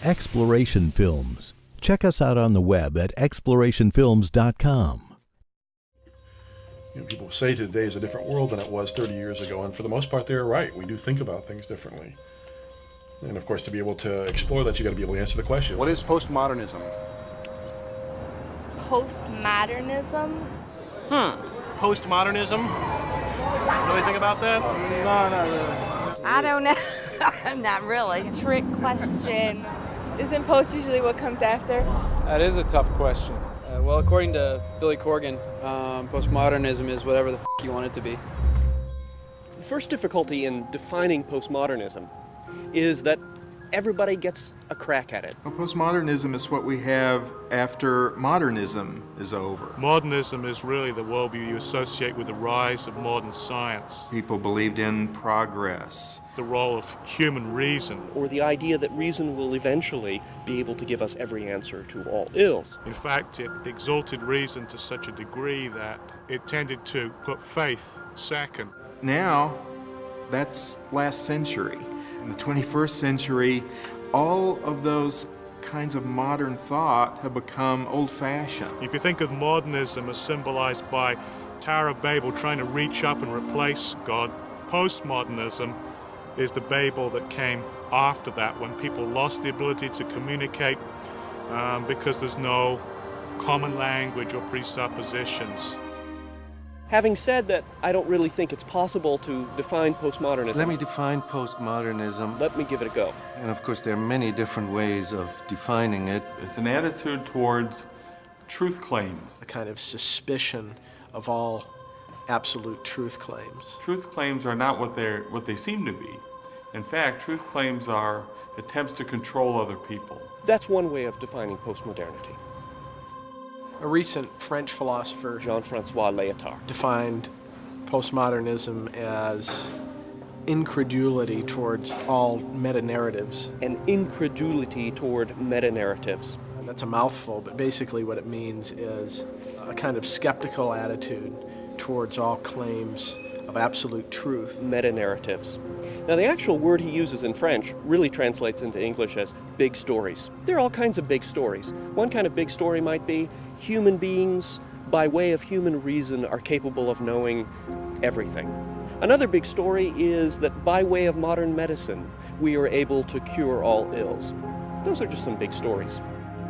Exploration Films. Check us out on the web at explorationfilms.com. People say today is a different world than it was 30 years ago, and for the most part they're right. We do think about things differently. And of course, to be able to explore that, you got to be able to answer the question. What is postmodernism? Postmodernism? Postmodernism? Really think about that? No, not really. I don't know. Not really. Trick question. Isn't post usually what comes after? That is a tough question. Well, according to Billy Corgan, postmodernism is whatever the you want it to be. The first difficulty in defining postmodernism is that everybody gets a crack at it. Well, postmodernism is what we have after modernism is over. Modernism is really the worldview you associate with the rise of modern science. People believed in progress. The role of human reason. Or the idea that reason will eventually be able to give us every answer to all ills. In fact, it exalted reason to such a degree that it tended to put faith second. Now, that's last century. In the 21st century, all of those kinds of modern thought have become old-fashioned. If you think of modernism as symbolized by Tower of Babel trying to reach up and replace God, postmodernism is the Babel that came after that, when people lost the ability to communicate because there's no common language or presuppositions. Having said that, I don't really think it's possible to define postmodernism. Let me define postmodernism. Let me give it a go. And of course, there are many different ways of defining it. It's an attitude towards truth claims. A kind of suspicion of all absolute truth claims. Truth claims are not what they seem to be. In fact, truth claims are attempts to control other people. That's one way of defining postmodernity. A recent French philosopher, Jean-Francois Lyotard, defined postmodernism as incredulity towards all meta-narratives. An incredulity toward meta-narratives. And that's a mouthful, but basically what it means is a kind of skeptical attitude towards all claims of absolute truth. Meta-narratives. Now, the actual word he uses in French really translates into English as big stories. There are all kinds of big stories. One kind of big story might be human beings, by way of human reason, are capable of knowing everything. Another big story is that by way of modern medicine, we are able to cure all ills. Those are just some big stories.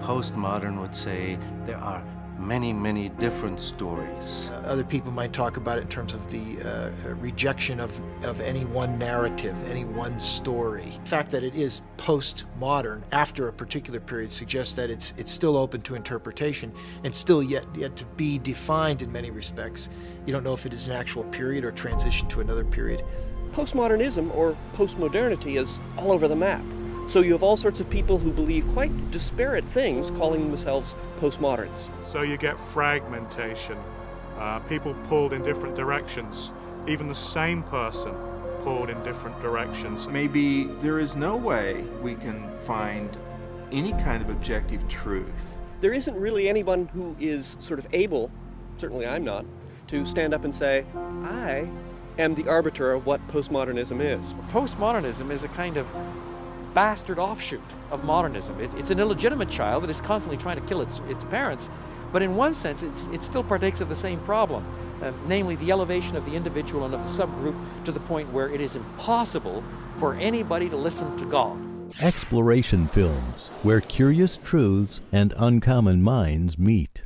Postmodern would say there are many, many different stories. Other people might talk about it in terms of the rejection of any one narrative, any one story. The fact that it is postmodern after a particular period suggests that it's still open to interpretation and still yet to be defined in many respects. You don't know if it is an actual period or transition to another period. Postmodernism or postmodernity is all over the map. So you have all sorts of people who believe quite disparate things calling themselves postmoderns. So you get fragmentation, people pulled in different directions, even the same person pulled in different directions. Maybe there is no way we can find any kind of objective truth. There isn't really anyone who is sort of able, certainly I'm not, to stand up and say, I am the arbiter of what postmodernism is. Postmodernism is a kind of bastard offshoot of modernism. It's an illegitimate child that is constantly trying to kill its parents, but in one sense it still partakes of the same problem, namely the elevation of the individual and of the subgroup to the point where it is impossible for anybody to listen to God. Exploration Films, where curious truths and uncommon minds meet.